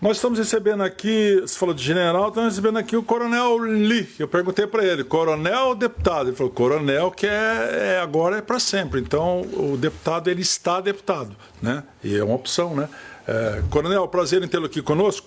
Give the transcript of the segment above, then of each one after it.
Nós estamos recebendo aqui, você falou de general, estamos recebendo aqui o Coronel Lee. Eu perguntei para ele, coronel ou deputado? Ele falou, coronel, que agora é para sempre. Então, o deputado, ele está deputado, né? E é uma opção, né? Coronel, prazer em tê-lo aqui conosco.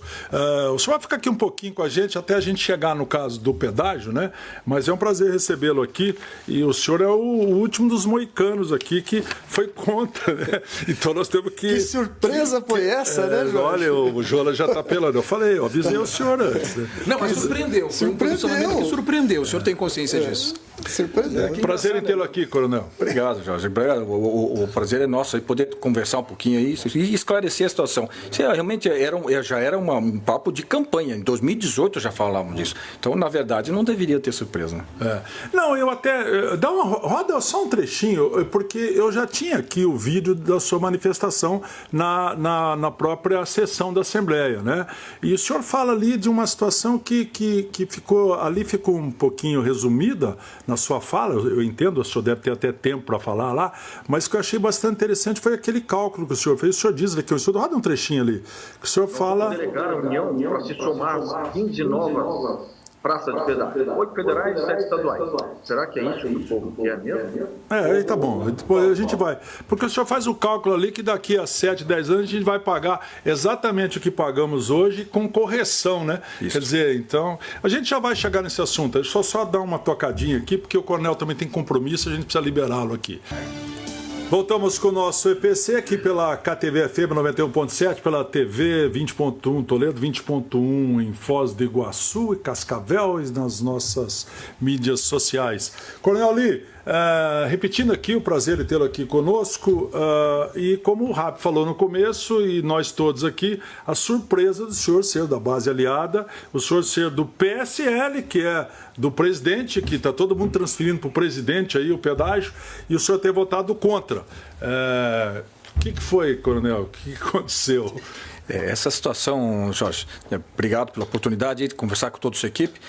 O senhor vai ficar aqui um pouquinho com a gente, até a gente chegar no caso do pedágio, né? Mas é um prazer recebê-lo aqui. E o senhor é o último dos moicanos aqui que foi contra, né? Então nós temos que... Que surpresa foi essa, né, João? Olha, o Jola já está pelando. Eu falei, eu avisei o senhor antes. Né? Não, mas surpreendeu. Foi um posicionamento que surpreendeu. O senhor tem consciência disso? Surpreendeu. Prazer em tê-lo aqui, coronel. Obrigado, Jorge. O prazer é nosso aí poder conversar um pouquinho aí e esclarecer a situação. Isso realmente já era um papo de campanha. Em 2018 já falávamos disso. Então, na verdade, não deveria ter surpresa. Né? Não, eu até... roda só um trechinho, porque eu já tinha aqui o vídeo da sua manifestação na própria sessão da Assembleia, né? E o senhor fala ali de uma situação que ficou um pouquinho resumida na sua fala. Eu entendo, o senhor deve ter até tempo para falar lá, mas o que eu achei bastante interessante foi aquele cálculo que o senhor fez. O senhor diz aqui, o senhor roda um trechinho ali, que o senhor fala... Delegar a União para se somar às 15 novas praças de pedágio. 8 federais e 7 estaduais. Será que é isso que o povo quer mesmo? Aí tá bom. Depois a gente vai. Porque o senhor faz o cálculo ali que daqui a 7, 10 anos a gente vai pagar exatamente o que pagamos hoje com correção, né? Isso. Quer dizer, então... A gente já vai chegar nesse assunto. Deixa eu só dar uma tocadinha aqui, porque o coronel também tem compromisso, a gente precisa liberá-lo aqui. Voltamos com o nosso EPC aqui pela KTV FM 91.7, pela TV 20.1 Toledo, 20.1 em Foz do Iguaçu e Cascavel e nas nossas mídias sociais. Coronel Lee, repetindo aqui, o prazer de tê-lo aqui conosco, e como o Rabi falou no começo, e nós todos aqui, a surpresa do senhor ser da base aliada, o senhor ser do PSL, que é do presidente, que está todo mundo transferindo para o presidente aí o pedágio, e o senhor ter votado contra. O que foi, coronel? O que aconteceu? Essa situação, Jorge, obrigado pela oportunidade de conversar com toda a sua equipe.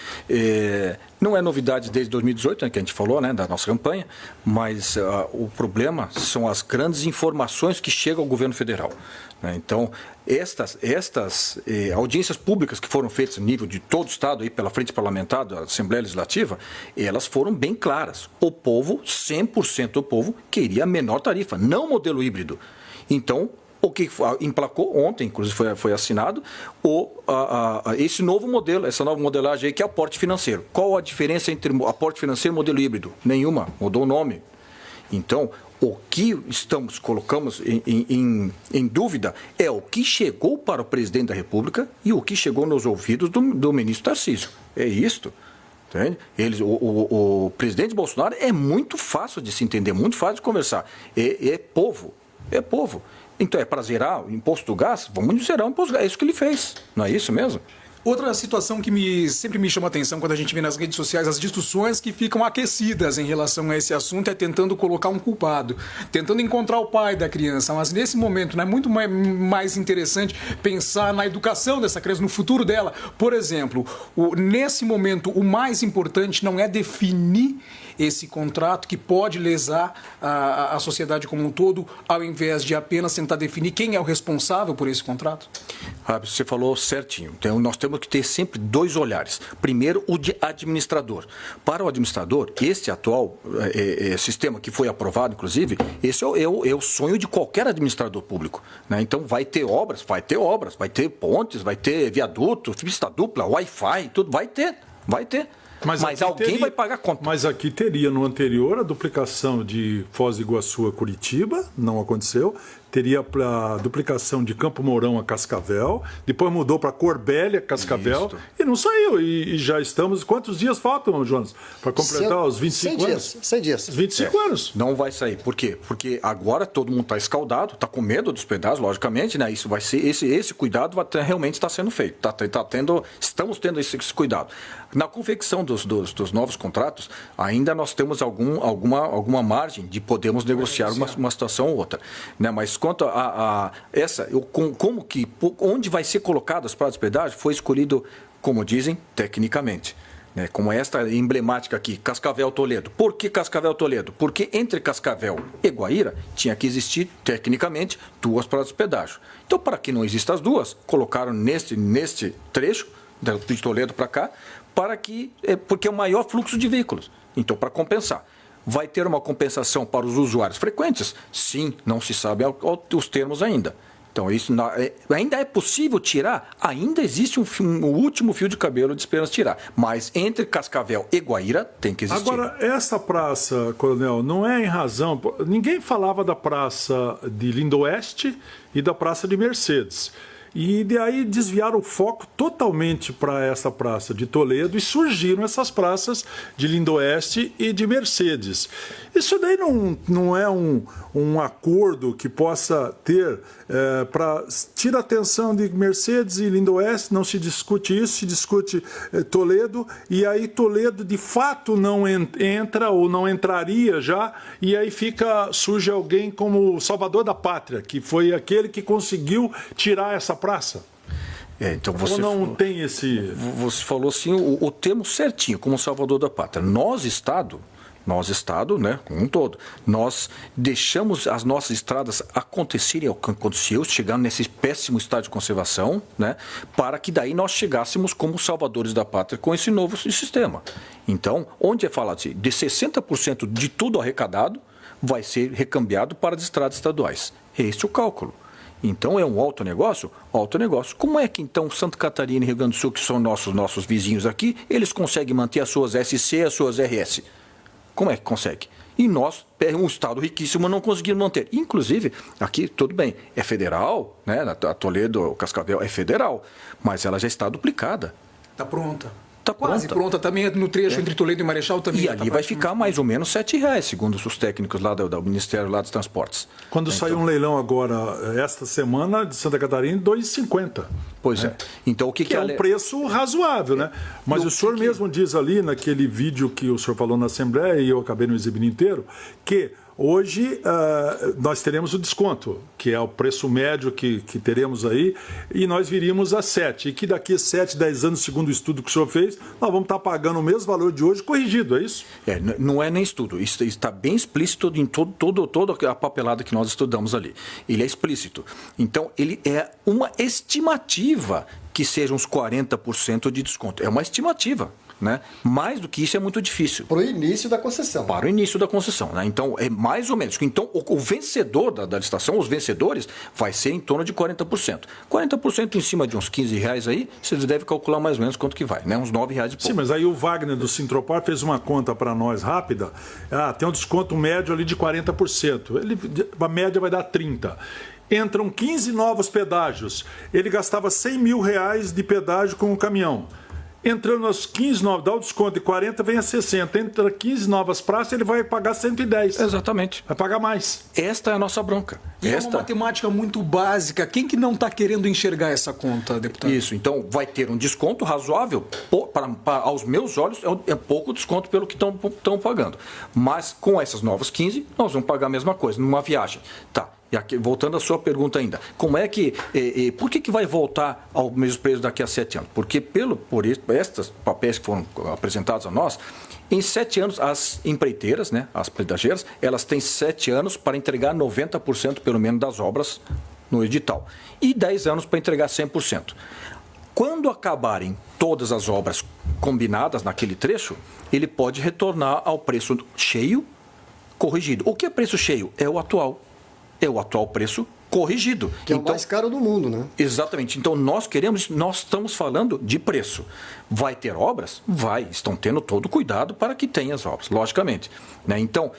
Não é novidade desde 2018, né, que a gente falou, né, da nossa campanha, mas o problema são as grandes informações que chegam ao governo federal. Né? Então, estas audiências públicas que foram feitas a nível de todo o Estado, aí, pela Frente Parlamentar da Assembleia Legislativa, elas foram bem claras. O povo, 100% do povo, queria a menor tarifa, não modelo híbrido. Então, o que emplacou ontem, inclusive foi assinado, esse novo modelo, essa nova modelagem aí, que é o aporte financeiro. Qual a diferença entre aporte financeiro e modelo híbrido? Nenhuma, mudou o nome. Então, o que colocamos em dúvida é o que chegou para o presidente da República e o que chegou nos ouvidos do ministro Tarcísio. É isto. Entende? O presidente Bolsonaro é muito fácil de se entender, muito fácil de conversar. É povo. É povo. Então, é para zerar o imposto do gás? Vamos zerar o imposto do gás. É isso que ele fez. Não é isso mesmo? Outra situação que sempre me chama a atenção quando a gente vê nas redes sociais as discussões que ficam aquecidas em relação a esse assunto é tentando colocar um culpado, tentando encontrar o pai da criança. Mas nesse momento não é muito mais interessante pensar na educação dessa criança, no futuro dela. Por exemplo, nesse momento o mais importante não é definir esse contrato que pode lesar a sociedade como um todo, ao invés de apenas tentar definir quem é o responsável por esse contrato? Você falou certinho. Então, nós temos que ter sempre dois olhares. Primeiro, o de administrador. Para o administrador, este atual sistema que foi aprovado, inclusive, esse é o sonho de qualquer administrador público. Né? Então, vai ter obras, vai ter pontes, vai ter viaduto, pista dupla, Wi-Fi, tudo vai ter. Mas alguém vai pagar a conta. Mas aqui teria no anterior a duplicação de Foz do Iguaçu a Curitiba, não aconteceu. Teria a duplicação de Campo Mourão a Cascavel, depois mudou para Corbélia, Cascavel, isso. E não saiu. E já estamos... Quantos dias faltam, Jonas, para completar os 25 anos? 100 dias. 25 anos. Não vai sair. Por quê? Porque agora todo mundo está escaldado, está com medo dos pedágios, logicamente, né? Isso vai ser, esse cuidado realmente está sendo feito. Estamos tendo esse cuidado. Na confecção dos novos contratos, ainda nós temos alguma margem de podermos negociar uma situação ou outra. Né? Mas quanto a essa, onde vai ser colocado as praças de pedágio, foi escolhido, como dizem, tecnicamente. né, como esta emblemática aqui, Cascavel Toledo. Por que Cascavel Toledo? Porque entre Cascavel e Guaíra tinha que existir, tecnicamente, 2 praças de pedágio. Então, para que não existam as duas, colocaram neste trecho, de Toledo para cá, porque é o maior fluxo de veículos. Então, para compensar. Vai ter uma compensação para os usuários frequentes? Sim, não se sabe os termos ainda. Então, isso ainda é possível tirar? Ainda existe um último fio de cabelo de esperança tirar. Mas entre Cascavel e Guaíra tem que existir. Agora, essa praça, Coronel, não é em razão... Ninguém falava da praça de Lindoeste e da praça de Mercedes. E daí desviaram o foco totalmente para essa praça de Toledo e surgiram essas praças de Lindoeste e de Mercedes. Isso daí não é um acordo que possa ter para tirar a atenção de Mercedes e Lindoeste, não se discute isso, se discute Toledo, e aí Toledo de fato não entra ou não entraria já, e aí surge alguém como o salvador da pátria, que foi aquele que conseguiu tirar essa praça. Então ou não tem esse... Você falou assim o termo certinho, como salvador da pátria. Nós, Estado, né, como um todo, nós deixamos as nossas estradas acontecerem o que aconteceu, chegando nesse péssimo estado de conservação, né, para que daí nós chegássemos como salvadores da pátria com esse novo sistema. Então, onde é falado assim, de 60% de tudo arrecadado vai ser recambiado para as estradas estaduais. Este é o cálculo. Então, é um alto negócio? Alto negócio. Como é que, então, Santa Catarina e Rio Grande do Sul, que são nossos vizinhos aqui, eles conseguem manter as suas SC, as suas RS? Como é que consegue? E nós, um Estado riquíssimo, não conseguimos manter. Inclusive, aqui, tudo bem, é federal, né? A Toledo, Cascavel é federal, mas ela já está duplicada. Está pronta. Está quase pronta também no trecho entre Toledo e Marechal também. E ali vai ficar mais ou menos R$7, segundo os técnicos lá do Ministério lá dos Transportes. Quando saiu um leilão agora, esta semana, de Santa Catarina, R$2,50. Pois é. Então, o que é um preço razoável, né? Mas o senhor mesmo diz ali, naquele vídeo que o senhor falou na Assembleia, e eu acabei no exibindo inteiro, que hoje nós teremos o desconto, que é o preço médio que teremos aí, e nós viríamos a 7. E que daqui a 7, 10 anos, segundo o estudo que o senhor fez, nós vamos estar pagando o mesmo valor de hoje corrigido, é isso? Não é nem estudo. Isso está bem explícito em toda a papelada que nós estudamos ali. Ele é explícito. Então, ele é uma estimativa que seja uns 40% de desconto. É uma estimativa. Né? Mais do que isso é muito difícil. Para o início da concessão. Para o início da concessão. Né? Então, é mais ou menos. Então, o vencedor da licitação, os vencedores, vai ser em torno de 40%. 40% em cima de uns R$15 aí, vocês devem calcular mais ou menos quanto que vai, né? Uns R$9 e pouco. Sim, mas aí o Wagner do Sintropar fez uma conta para nós rápida. Tem um desconto médio ali de 40%. A média vai dar 30%. Entram 15 novos pedágios. Ele gastava R$100 mil de pedágio com o caminhão. Entrando as 15 novas, dá o desconto de 40, vem a 60. Entra 15 novas praças, ele vai pagar 110. Exatamente. Vai pagar mais. Esta é a nossa bronca. É uma matemática muito básica. Quem que não está querendo enxergar essa conta, deputado? Isso. Então, vai ter um desconto razoável. Aos meus olhos, é pouco desconto pelo que estão pagando. Mas, com essas novas 15, nós vamos pagar a mesma coisa, numa viagem. Tá. E aqui, voltando à sua pergunta ainda, por que vai voltar ao mesmo preço daqui a 7 anos? Porque por estes papéis que foram apresentados a nós, em 7 anos as empreiteiras, né, as pedageiras, elas têm 7 anos para entregar 90% pelo menos das obras no edital e 10 anos para entregar 100%. Quando acabarem todas as obras combinadas naquele trecho, ele pode retornar ao preço cheio corrigido. O que é preço cheio? É o atual. É o atual preço corrigido. Que é o mais caro do mundo, né? Exatamente. Então, nós estamos falando de preço. Vai ter obras? Vai. Estão tendo todo o cuidado para que tenha as obras, logicamente. Né? Então,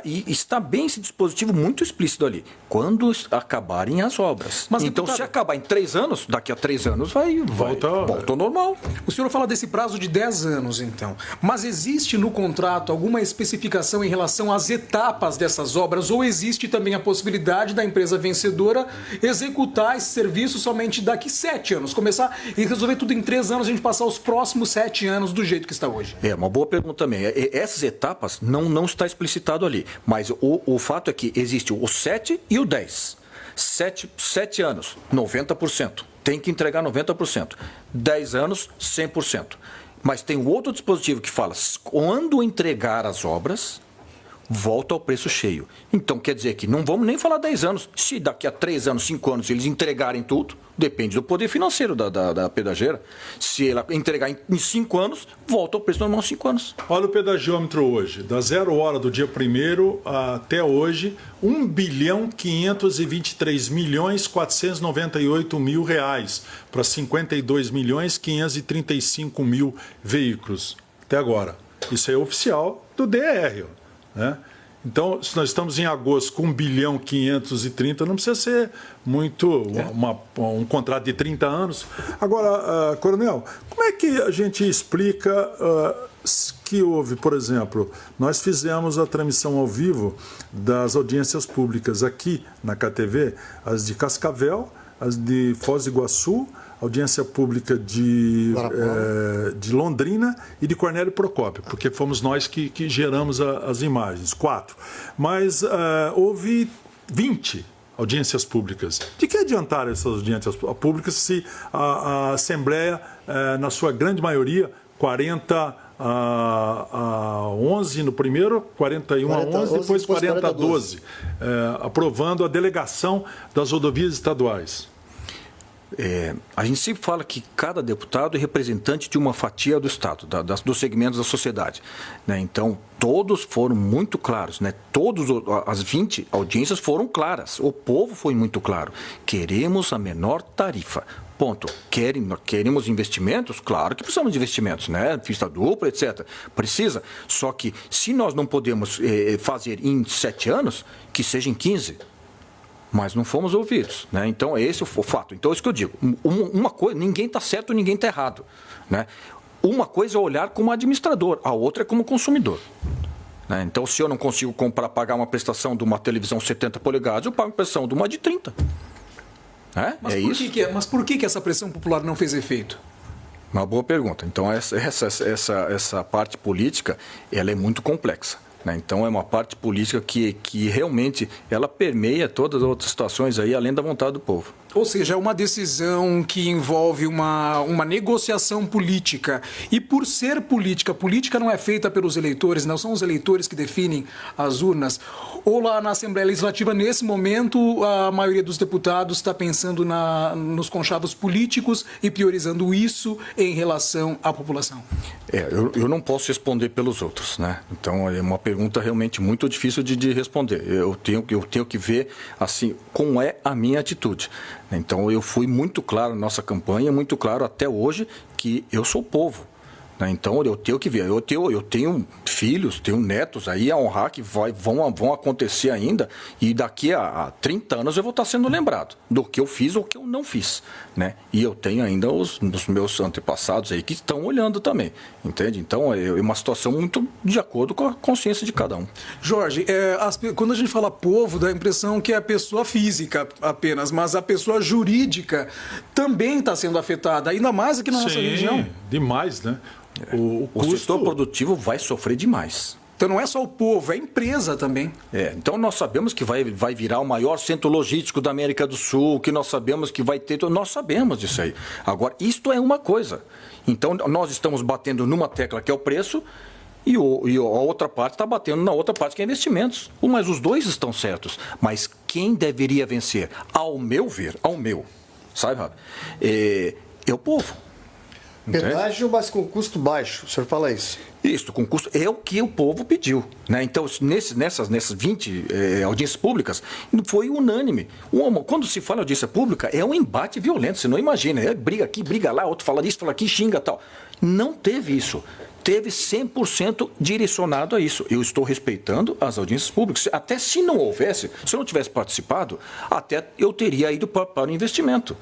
e está bem esse dispositivo muito explícito ali. Quando acabarem as obras. Mas, então, deputado, se acabar em 3 anos, daqui a 3 anos volta ao normal. O senhor fala desse prazo de 10 anos, então. Mas existe no contrato alguma especificação em relação às etapas dessas obras? Ou existe também a possibilidade da empresa vencedora executar esse serviço somente daqui 7 anos? Começar e resolver tudo em 3 anos, a gente passar os próximos 7 anos do jeito que está hoje? É uma boa pergunta também. Essas etapas não está explicitado ali. Mas o fato é que existe o 7 e o 10. 7 anos, 90%. Tem que entregar 90%. 10 anos, 100%. Mas tem um outro dispositivo que fala, quando entregar as obras, volta ao preço cheio. Então, quer dizer que não vamos nem falar 10 anos. Se daqui a 3 anos, 5 anos, eles entregarem tudo, depende do poder financeiro da pedageira. Se ela entregar em 5 anos, volta ao preço normal 5 anos. Olha o pedagiômetro hoje, da 0 hora do dia 1º até hoje, R$1.523.498.000 para 52.535.000 veículos até agora. Isso é oficial do DR, né? Então, se nós estamos em agosto com 1.530 bilhão, não precisa ser muito um contrato de 30 anos. Agora, Coronel, como é que a gente explica que houve, por exemplo, nós fizemos a transmissão ao vivo das audiências públicas aqui na KTV, as de Cascavel, as de Foz do Iguaçu, audiência pública de Londrina e de Cornélio Procópio, porque fomos nós que geramos as imagens, 4. Mas houve 20 audiências públicas. De que adiantaram essas audiências públicas se a Assembleia, na sua grande maioria, 40 a 11 no primeiro, 41 a 11, depois 40 a 12, aprovando a delegação das rodovias estaduais? A gente sempre fala que cada deputado é representante de uma fatia do Estado, dos segmentos da sociedade, né? Então, todos foram muito claros, né? As 20 audiências foram claras. O povo foi muito claro. Queremos a menor tarifa. Ponto. Queremos investimentos? Claro que precisamos de investimentos, né? Pista dupla, etc. Precisa. Só que se nós não podemos fazer em 7 anos, que seja em 15. Mas não fomos ouvidos, né? Então, esse é o fato. Então, é isso que eu digo. Uma coisa, ninguém está certo, ninguém está errado, né? Uma coisa é olhar como administrador, a outra é como consumidor, né? Então, se eu não consigo pagar uma prestação de uma televisão 70 polegadas, eu pago a prestação de uma de 30. Mas por que essa pressão popular não fez efeito? Uma boa pergunta. Então, essa parte política, ela é muito complexa. Então, é uma parte política que realmente ela permeia todas as outras situações aí, além da vontade do povo. Ou seja, é uma decisão que envolve uma negociação política. E por ser política, política não é feita pelos eleitores, não são os eleitores que definem as urnas. Ou lá na Assembleia Legislativa, nesse momento, a maioria dos deputados está pensando nos conchavos políticos e priorizando isso em relação à população. Eu não posso responder pelos outros, né? Então, é uma pergunta realmente muito difícil de responder. Eu tenho que ver assim como é a minha atitude. Então, eu fui muito claro na nossa campanha, muito claro até hoje, que eu sou povo. Então, eu tenho que ver. Eu tenho filhos, tenho netos aí a honrar que vão acontecer ainda. E daqui a 30 anos eu vou estar sendo lembrado do que eu fiz ou que eu não fiz, né? E eu tenho ainda os meus antepassados aí que estão olhando também, entende? Então, é uma situação muito de acordo com a consciência de cada um. Jorge, quando a gente fala povo, dá a impressão que é a pessoa física apenas, mas a pessoa jurídica também está sendo afetada, ainda mais aqui na nossa região. Demais, né? O setor produtivo vai sofrer demais. Então não é só o povo, é a empresa também. Então nós sabemos que vai virar o maior centro logístico da América do Sul, que nós sabemos que vai ter... Nós sabemos disso aí. Agora, isto é uma coisa. Então nós estamos batendo numa tecla que é o preço e a outra parte está batendo na outra parte que é investimentos. Mas os dois estão certos. Mas quem deveria vencer? Ao meu ver, sabe, Rabi? É o povo. Pedágio, mas com custo baixo. O senhor fala isso? Isso, com custo é o que o povo pediu, né? Então, nessas 20 audiências públicas, foi unânime. Quando se fala audiência pública, é um embate violento, você não imagina. Briga aqui, briga lá, outro fala disso, fala aqui, xinga tal. Não teve isso. Teve 100% direcionado a isso. Eu estou respeitando as audiências públicas. Até se não houvesse, se eu não tivesse participado, até eu teria ido para o investimento.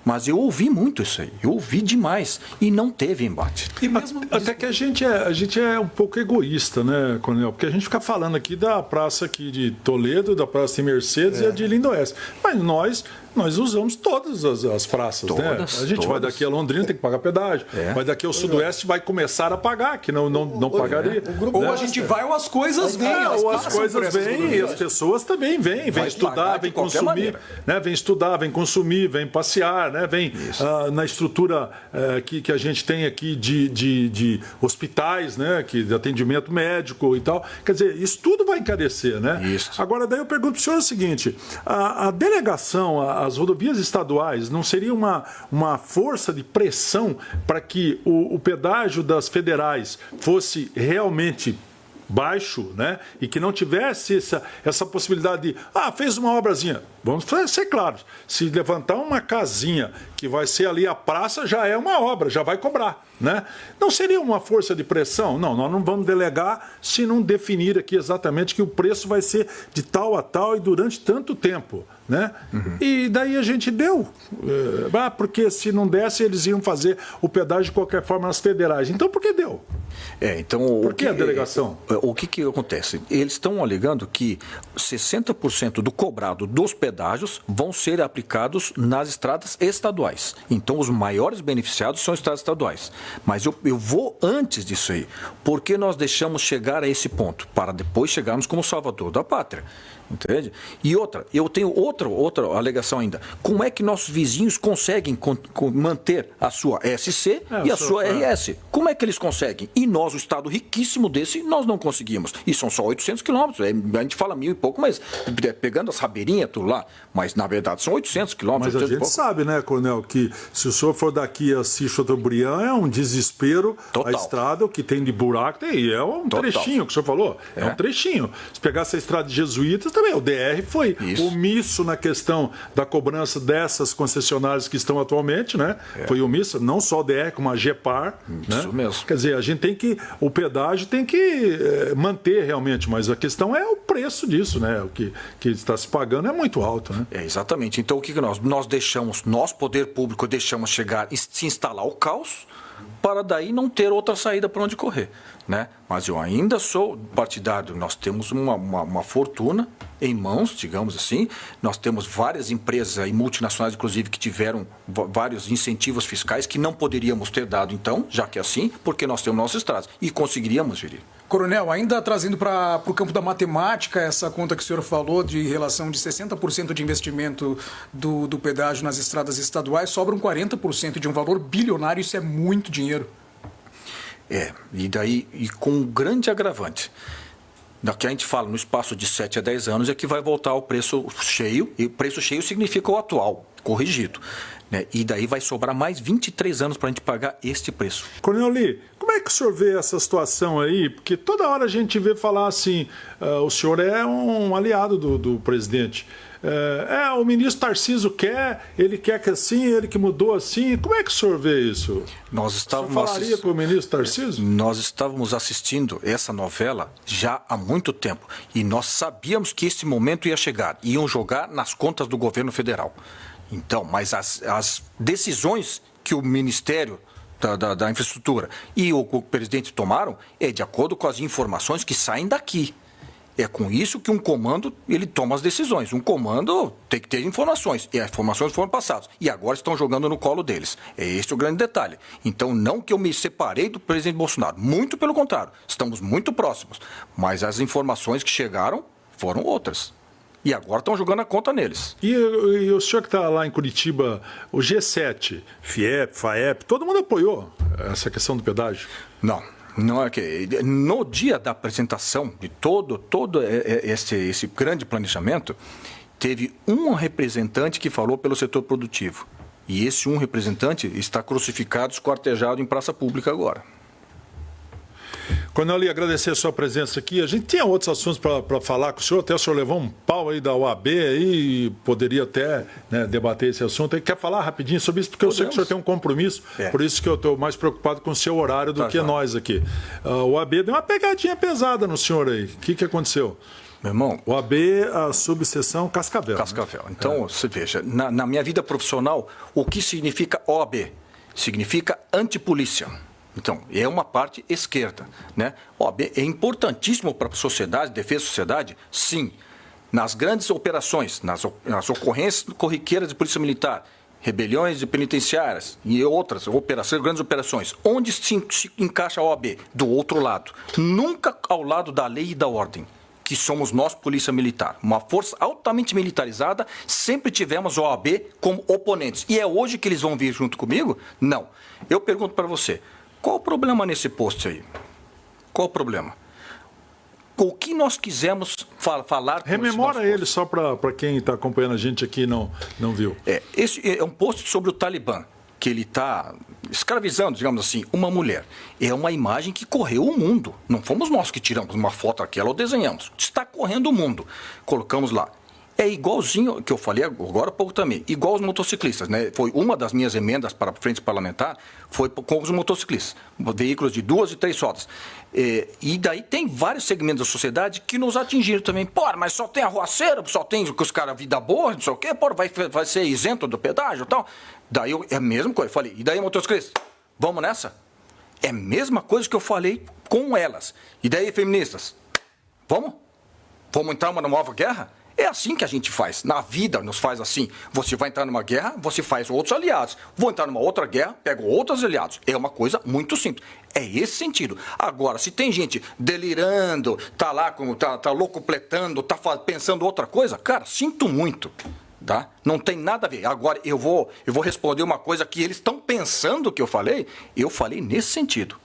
Mas eu ouvi muito isso aí, eu ouvi demais e não teve embate. E mesmo até que a gente é um pouco egoísta, né, Coronel? Porque a gente fica falando aqui da praça aqui de Toledo, da praça de Mercedes e a de Lindoeste. Mas nós nós usamos todas as praças, né? A gente vai daqui a Londrina, tem que pagar pedágio. Vai daqui ao Sudoeste, vai começar a pagar, que não pagaria. Ou a gente vai ou as coisas vêm. Ou as coisas vêm e as pessoas também vêm. Vêm estudar, vêm consumir. Né? Vêm estudar, vêm consumir, vêm passear, né? Vêm na estrutura que a gente tem aqui de hospitais, né? De atendimento médico e tal. Quer dizer, isso tudo vai encarecer, né? Isso. Agora, daí eu pergunto para o senhor o seguinte, a delegação, as rodovias estaduais, não seria uma força de pressão para que o pedágio das federais fosse realmente baixo, né? E que não tivesse essa possibilidade de, fez uma obrazinha. Vamos ser claros, se levantar uma casinha que vai ser ali a praça, já é uma obra, já vai cobrar, né? Não seria uma força de pressão? Não, nós não vamos delegar se não definir aqui exatamente que o preço vai ser de tal a tal e durante tanto tempo, né? E daí a gente deu, porque se não desse eles iam fazer o pedágio de qualquer forma nas federais. Então por que deu? Então, por que a delegação? O que acontece? Eles estão alegando que 60% do cobrado dos pedágios vão ser aplicados nas estradas estaduais. Então, os maiores beneficiados são estradas estaduais. Mas eu vou antes disso aí. Por que nós deixamos chegar a esse ponto? Para depois chegarmos como salvador da pátria. Entende? E eu tenho outra alegação ainda. Como é que nossos vizinhos conseguem manter a sua SC e a sua RS? Como é que eles conseguem? E nós, o estado riquíssimo desse, nós não conseguimos. E são só 800 quilômetros. A gente fala 1.000 e pouco, mas pegando as rabeirinhas, tudo lá. Mas, na verdade, são 800 quilômetros. Mas a gente sabe, né, Coronel, que se o senhor for daqui a Chateaubriand, é um desespero. Total. A estrada, o que tem de buraco, é um trechinho que o senhor falou. É um trechinho. Se pegar essa estrada de Jesuítas, também o DR foi omisso na questão da cobrança dessas concessionárias que estão atualmente, né? Foi omisso, não só o DR, como a GEPAR. Isso, né? Mesmo. Quer dizer, a gente tem que, o pedágio tem que manter realmente, mas a questão é o preço disso, né? O que está se pagando é muito alto, né? Exatamente. Então, o que nós deixamos, nós, poder público, deixamos chegar e se instalar o caos para daí não ter outra saída para onde correr, né? Mas eu ainda sou partidário. Nós temos uma fortuna em mãos, digamos assim. Nós temos várias empresas e multinacionais, inclusive, que tiveram vários incentivos fiscais que não poderíamos ter dado, então, já que é assim, porque nós temos nossas estradas e conseguiríamos gerir. Coronel, ainda trazendo para o campo da matemática, essa conta que o senhor falou de relação de 60% de investimento do pedágio nas estradas estaduais, sobram 40% de um valor bilionário, isso é muito dinheiro. E com um grande agravante. Da que a gente fala no espaço de 7 a 10 anos é que vai voltar ao preço cheio, e o preço cheio significa o atual, corrigido. Né? E daí vai sobrar mais 23 anos para a gente pagar este preço. Coronel Lee, como é que o senhor vê essa situação aí? Porque toda hora a gente vê falar assim, o senhor é um aliado do presidente. O ministro Tarcísio ele quer que assim, ele que mudou assim. Como é que o senhor vê isso? O senhor falaria com o ministro Tarcísio? Nós estávamos assistindo essa novela já há muito tempo. E nós sabíamos que esse momento ia chegar. Iam jogar nas contas do governo federal. Então, mas as decisões que o Ministério da Infraestrutura e o presidente tomaram é de acordo com as informações que saem daqui. É com isso que um comando, ele toma as decisões. Um comando tem que ter informações. E as informações foram passadas. E agora estão jogando no colo deles. É esse o grande detalhe. Então, não que eu me separei do presidente Bolsonaro. Muito pelo contrário. Estamos muito próximos. Mas as informações que chegaram foram outras. E agora estão jogando a conta neles. E o senhor que está lá em Curitiba, o G7, FIEP, FAEP, todo mundo apoiou essa questão do pedágio? Não é que no dia da apresentação de todo esse grande planejamento, teve um representante que falou pelo setor produtivo. E esse um representante está crucificado, esquartejado em praça pública agora. Coronel Lee, agradecer a sua presença aqui. A gente tinha outros assuntos para falar com o senhor. Até o senhor levou um pau aí da OAB aí, poderia até debater esse assunto. Quer falar rapidinho sobre isso? Porque eu sei que o senhor tem um compromisso, por isso que eu estou mais preocupado com o seu horário do que nós aqui. A OAB deu uma pegadinha pesada no senhor aí. O que aconteceu? Meu irmão... OAB, a subseção Cascavel. Cascavel. Né? Então, você veja, na minha vida profissional, o que significa OAB? Significa antipolícia. Então, é uma parte esquerda, né? OAB é importantíssimo para a sociedade, defesa da sociedade, sim. nas grandes operações, nas ocorrências corriqueiras de polícia militar, rebeliões de penitenciárias e outras operações, grandes operações, onde se encaixa a OAB? Do outro lado. Nunca ao lado da lei e da ordem, que somos nós, Polícia Militar. Uma força altamente militarizada, sempre tivemos a OAB como oponentes. E é hoje que eles vão vir junto comigo? Não. Eu pergunto para você, qual o problema nesse post aí? Qual o problema? O que nós quisemos falar... Rememora ele só para quem está acompanhando a gente aqui e não viu. Esse é um post sobre o Talibã, que ele está escravizando, digamos assim, uma mulher. É uma imagem que correu o mundo. Não fomos nós que tiramos uma foto aquela ou desenhamos. Está correndo o mundo. Colocamos lá. É igualzinho, que eu falei agora há pouco também, igual os motociclistas, né? Foi uma das minhas emendas para a frente parlamentar, foi com os motociclistas, veículos de 2 e 3 rodas. E daí tem vários segmentos da sociedade que nos atingiram também. Pô, mas só tem arruaceiro, só tem os caras vida boa, não sei o quê, pô, vai ser isento do pedágio e tal. Daí é a mesma coisa, eu falei, e daí motociclistas, vamos nessa? É a mesma coisa que eu falei com elas. E daí feministas, vamos? Vamos entrar numa nova guerra? É assim que a gente faz. Na vida nos faz assim. Você vai entrar numa guerra, você faz outros aliados. Vou entrar numa outra guerra, pego outros aliados. É uma coisa muito simples. É esse sentido. Agora, se tem gente delirando, tá lá, tá locupletando, tá pensando outra coisa, cara, sinto muito. Tá? Não tem nada a ver. Agora, eu vou responder uma coisa que eles estão pensando que eu falei nesse sentido.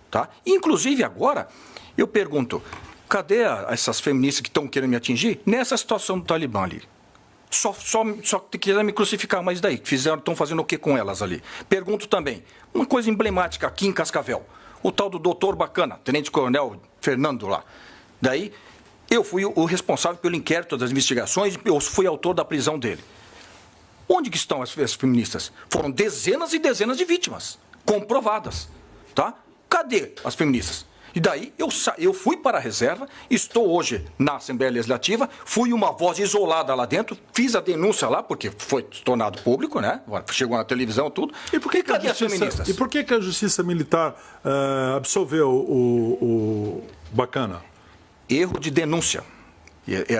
Tá? Inclusive, agora, eu pergunto... Cadê essas feministas que estão querendo me atingir? Nessa situação do Talibã ali. Só querem me crucificar, mas daí? Estão fazendo o que com elas ali? Pergunto também, uma coisa emblemática aqui em Cascavel. O tal do doutor Bacana, tenente-coronel Fernando lá. Daí, eu fui o responsável pelo inquérito das investigações, eu fui autor da prisão dele. Onde que estão as feministas? Foram dezenas e dezenas de vítimas, comprovadas. Tá? Cadê as feministas? E daí eu fui para a reserva, estou hoje na Assembleia Legislativa, fui uma voz isolada lá dentro, fiz a denúncia lá, porque foi tornado público, né? Chegou na televisão, tudo. E por que cadê as feministas? E por que a Justiça Militar absolveu o Bacana? Erro de denúncia.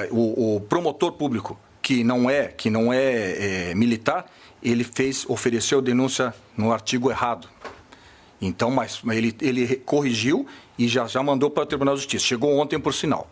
O promotor público, que não é militar, ele ofereceu denúncia no artigo errado. Então, mas ele corrigiu e já mandou para o Tribunal de Justiça. Chegou ontem, por sinal.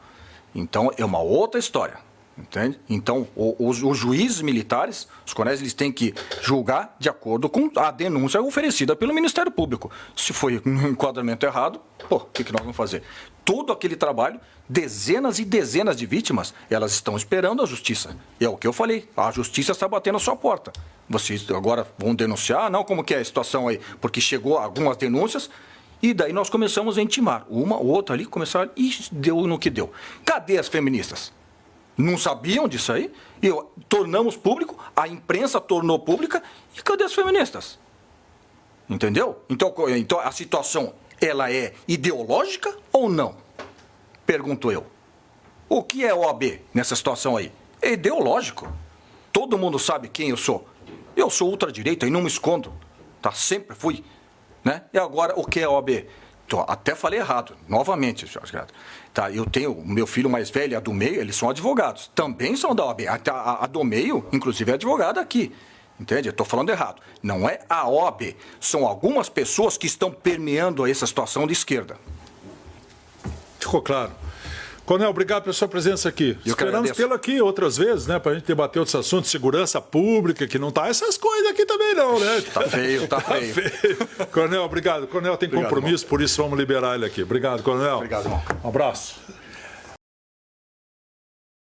Então, é uma outra história. Entende? Então, os juízes militares, os coronéis, eles têm que julgar de acordo com a denúncia oferecida pelo Ministério Público. Se foi um enquadramento errado, o que nós vamos fazer? Todo aquele trabalho, dezenas e dezenas de vítimas, elas estão esperando a justiça. E é o que eu falei, a justiça está batendo a sua porta. Vocês agora vão denunciar? Não, como que é a situação aí? Porque chegou algumas denúncias e daí nós começamos a intimar. Uma ou outra ali começaram e deu no que deu. Cadê as feministas? Não sabiam disso aí? Tornamos público, a imprensa tornou pública e cadê as feministas? Entendeu? Então a situação, ela é ideológica ou não? Pergunto eu. O que é OAB nessa situação aí? É ideológico. Todo mundo sabe quem eu sou. Eu sou ultradireita e não me escondo. Tá? Sempre fui. Né? E agora, o que é OAB? Até falei errado, novamente, Jorge Grato. Tá, eu tenho o meu filho mais velho e a do meio, eles são advogados. Também são da OAB. A do meio, inclusive, é advogada aqui. Entende? Eu estou falando errado. Não é a OAB. São algumas pessoas que estão permeando essa situação de esquerda. Ficou claro. Coronel, obrigado pela sua presença aqui. Esperamos tê-lo aqui outras vezes, né? Para a gente debater outros assuntos, segurança pública, que não tá essas coisas aqui também não, né? Tá feio. Coronel, obrigado. Coronel tem compromisso, por isso vamos liberar ele aqui. Obrigado, Coronel. Obrigado, irmão. Um abraço.